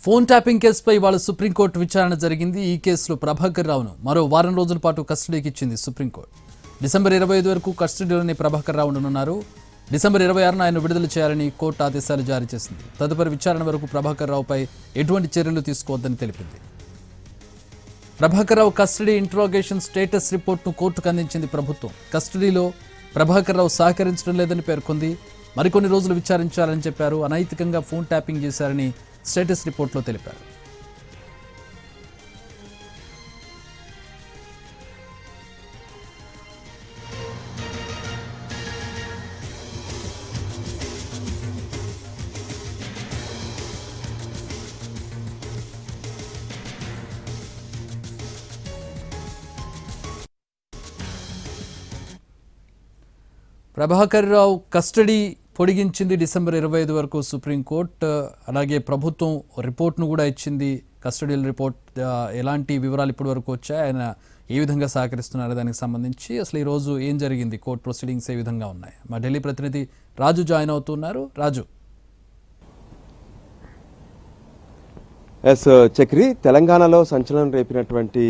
Phone tapping కేసుపై ఇవాళ supreme court విచారణ జరిగింది. ఈ కేసులో ప్రభాకర్ రావును మరో వారం రోజుల పాటు కస్టడీకి ఇచ్చింది సుప్రీంకోర్టు. డిసెంబర్ 25 వరకు కస్టడీలోని ప్రభాకర్ రావు ఉండనున్నారు. డిసెంబర్ 26న ఆయన విడుదల చేయాలని కోర్టు ఆదేశాలు జారీ చేసింది. తదుపరి విచారణ వరకు ప్రభాకర్ రావుపై ఎటువంటి చర్యలు తీసుకోవద్దని తెలిపింది. Prabhakar Rao custody interrogation status రిపోర్ట్ను కోర్టుకు అందించింది ప్రభుత్వం. కస్టడీలో ప్రభాకర్ రావు సహకరించడం లేదని పేర్కొంది. మరికొన్ని రోజులు విచారించాలని చెప్పారు. అనైతికంగా ఫోన్ ట్యాపింగ్ చేశారని స్టేటస్ రిపోర్ట్లో తెలిపారు. ప్రభాకర్ రావు కస్టడీ పొడిగించింది డిసెంబర్ 25 వరకు సుప్రీంకోర్టు. అలాగే ప్రభుత్వం రిపోర్ట్ను కూడా ఇచ్చింది. కస్టడీ రిపోర్ట్ ఎలాంటి వివరాలు ఇప్పటి వరకు వచ్చాయి, ఆయన ఏ విధంగా సహకరిస్తున్నారు దానికి సంబంధించి అసలు ఈరోజు ఏం జరిగింది, కోర్టు ప్రొసీడింగ్స్ ఏ విధంగా ఉన్నాయి, మా ఢిల్లీ ప్రతినిధి రాజు జాయిన్ అవుతున్నారు. రాజు. ఎస్ చక్రి, తెలంగాణలో సంచలనం రేపినటువంటి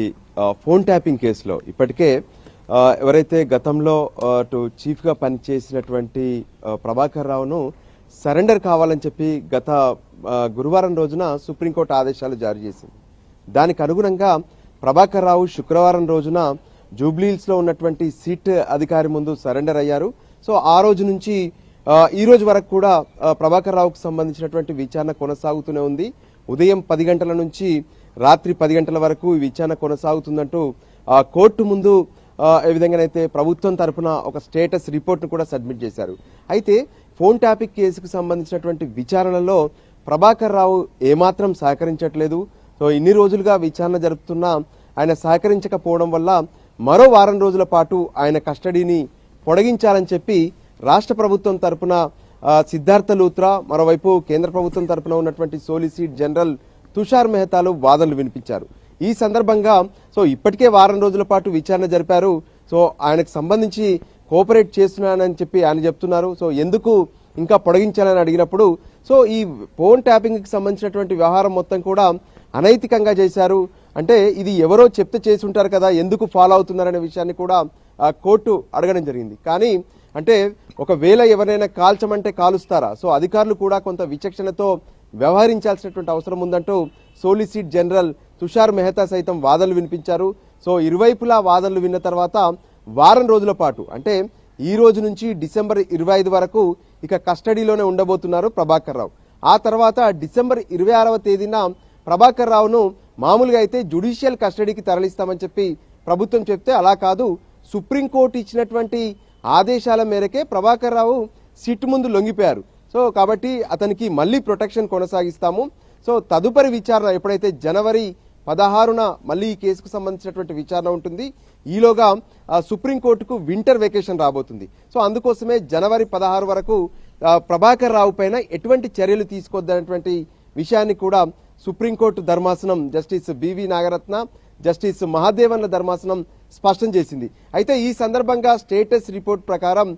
ఫోన్ ట్యాపింగ్ కేసులో ఇప్పటికే ఎవరైతే గతంలో చీఫ్గా పనిచేసినటువంటి ప్రభాకర్ రావును సరెండర్ కావాలని చెప్పి గత గురువారం రోజున సుప్రీంకోర్టు ఆదేశాలు జారీ చేసింది. దానికి అనుగుణంగా ప్రభాకర్ రావు శుక్రవారం రోజున జూబ్లీహిల్స్లో ఉన్నటువంటి సిట్ అధికారి ముందు సరెండర్ అయ్యారు. సో ఆ రోజు నుంచి ఈ రోజు వరకు కూడా ప్రభాకర్ రావుకు సంబంధించినటువంటి విచారణ కొనసాగుతూనే ఉంది. ఉదయం 10 గంటల నుంచి రాత్రి 10 గంటల వరకు ఈ విచారణ కొనసాగుతుందంటూ కోర్టు ముందు ఏ విధంగానైతే ప్రభుత్వం తరఫున ఒక స్టేటస్ రిపోర్ట్ను కూడా సబ్మిట్ చేశారు. అయితే ఫోన్ ట్యాపింగ్ కేసుకు సంబంధించినటువంటి విచారణలో ప్రభాకర్ రావు ఏమాత్రం సహకరించట్లేదు. సో ఇన్ని రోజులుగా విచారణ జరుపుతున్నా ఆయన సహకరించకపోవడం వల్ల మరో వారం రోజుల పాటు ఆయన కస్టడీని పొడిగించాలని చెప్పి రాష్ట్ర ప్రభుత్వం తరఫున సిద్ధార్థ లూత్రా, మరోవైపు కేంద్ర ప్రభుత్వం తరఫున ఉన్నటువంటి సోలిసిటర్ జనరల్ తుషార్ మెహతాలు వాదనలు వినిపించారు. ఈ సందర్భంగా సో ఇప్పటికే వారం రోజుల పాటు విచారణ జరిపారు. సో ఆయనకు సంబంధించి కోఆపరేట్ చేస్తున్నానని చెప్పి ఆయన చెప్తున్నారు. సో ఎందుకు ఇంకా పొడిగించాలని అడిగినప్పుడు సో ఈ ఫోన్ ట్యాపింగ్కి సంబంధించినటువంటి వ్యవహారం మొత్తం కూడా అనైతికంగా చేశారు, అంటే ఇది ఎవరో చెప్తే చేసి ఉంటారు కదా, ఎందుకు ఫాలో అవుతున్నారనే విషయాన్ని కూడా కోర్టు అడగడం జరిగింది. కానీ అంటే ఒకవేళ ఎవరైనా కాల్చమంటే కాలుస్తారా, సో అధికారులు కూడా కొంత విచక్షణతో వ్యవహరించాల్సినటువంటి అవసరం ఉందంటూ సోలిసిటర్ జనరల్ తుషార్ మెహతా సైతం వాదనలు వినిపించారు. సో ఇరువైపులా వాదనలు విన్న తర్వాత వారం రోజుల పాటు అంటే ఈ రోజు నుంచి డిసెంబర్ 25 వరకు ఇక కస్టడీలోనే ఉండబోతున్నారు ప్రభాకర్ రావు. ఆ తర్వాత డిసెంబర్ 26వ తేదీన ప్రభాకర్ రావును మామూలుగా అయితే జ్యుడిషియల్ కస్టడీకి తరలిస్తామని చెప్పి ప్రభుత్వం చెప్తే అలా కాదు, సుప్రీంకోర్టు ఇచ్చినటువంటి ఆదేశాల మేరకే ప్రభాకర్ రావు సిట్ ముందు లొంగిపోయారు. సో కాబట్టి అతనికి మళ్ళీ ప్రొటెక్షన్ కొనసాగిస్తాము. సో తదుపరి విచారణ ఎప్పుడైతే జనవరి 16న మళ్ళీ ఈ కేసుకు సంబంధించినటువంటి విచారణ ఉంటుంది. ఈలోగా సుప్రీంకోర్టుకు వింటర్ వెకేషన్ రాబోతుంది. సో అందుకోసమే జనవరి 16 వరకు ప్రభాకర్ రావు పైన ఎటువంటి చర్యలు తీసుకోవద్దనేటువంటి విషయాన్ని కూడా సుప్రీంకోర్టు ధర్మాసనం జస్టిస్ బివి నాగరత్న, జస్టిస్ మహాదేవన్ల ధర్మాసనం స్పష్టం చేసింది. అయితే ఈ సందర్భంగా స్టేటస్ రిపోర్ట్ ప్రకారం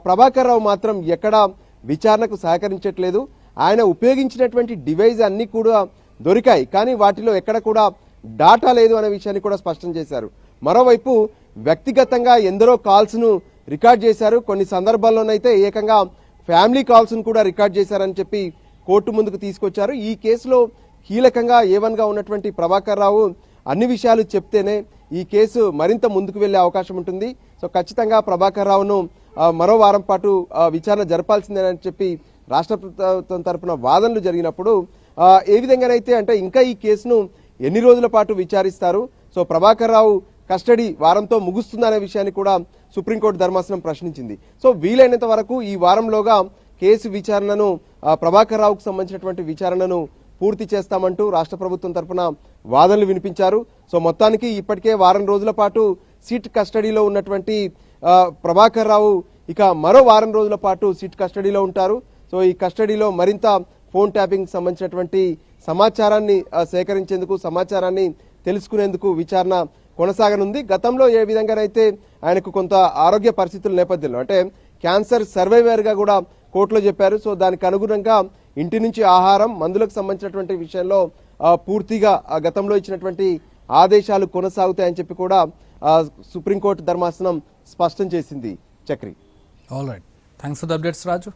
ప్రభాకర్ రావు మాత్రం ఎక్కడా విచారణకు సహకరించట్లేదు. ఆయన ఉపయోగించినటువంటి డివైజ్ అన్ని కూడా దొరికాయి, కానీ వాటిలో ఎక్కడ కూడా డాటా లేదు అనే విషయాన్ని కూడా స్పష్టం చేశారు. మరోవైపు వ్యక్తిగతంగా ఎందరో కాల్స్ను రికార్డ్ చేశారు. కొన్ని సందర్భాల్లోనైతే ఏకంగా ఫ్యామిలీ కాల్స్ను కూడా రికార్డ్ చేశారని చెప్పి కోర్టు ముందుకు తీసుకొచ్చారు. ఈ కేసులో కీలకంగా A1గా ఉన్నటువంటి ప్రభాకర్ రావు అన్ని విషయాలు చెప్తేనే ఈ కేసు మరింత ముందుకు వెళ్లే అవకాశం ఉంటుంది. సో ఖచ్చితంగా ప్రభాకర్ రావును మరో వారం పాటు విచారణ జరపాల్సిందేనని చెప్పి రాష్ట్ర ప్రభుత్వం తరఫున వాదనలు జరిగినప్పుడు ఏ విధంగానైతే అంటే ఇంకా ఈ కేసును ఎన్ని రోజుల పాటు విచారిస్తారు, సో ప్రభాకర్ రావు కస్టడీ వారంతో ముగుస్తుందనే విషయాన్ని కూడా సుప్రీంకోర్టు ధర్మాసనం ప్రశ్నించింది. సో వీలైనంత వరకు ఈ వారంలోగా కేసు విచారణను ప్రభాకర్ రావుకు సంబంధించినటువంటి విచారణను పూర్తి చేస్తామంటూ రాష్ట్ర ప్రభుత్వం తరఫున వాదనలు వినిపించారు. సో మొత్తానికి ఇప్పటికే వారం రోజుల పాటు సిట్ కస్టడీలో ఉన్నటువంటి ప్రభాకర్ రావు ఇక మరో వారం రోజుల పాటు సిట్ కస్టడీలో ఉంటారు. సో ఈ కస్టడీలో మరింత ఫోన్ ట్యాపింగ్ సంబంధించినటువంటి సమాచారాన్ని సేకరించేందుకు, సమాచారాన్ని తెలుసుకునేందుకు విచారణ కొనసాగనుంది. గతంలో ఏ విధంగానైతే ఆయనకు కొంత ఆరోగ్య పరిస్థితుల నేపథ్యంలో అంటే క్యాన్సర్ సర్వైవర్గా కూడా కోర్టులో చెప్పారు. సో దానికి అనుగుణంగా ఇంటి నుంచి ఆహారం మందులకు సంబంధించినటువంటి విషయంలో పూర్తిగా గతంలో ఇచ్చినటువంటి ఆదేశాలు కొనసాగుతాయని చెప్పి కూడా సుప్రీంకోర్టు ధర్మాసనం స్పష్టం చేసింది. Chakri. All right, thanks for the updates Raju.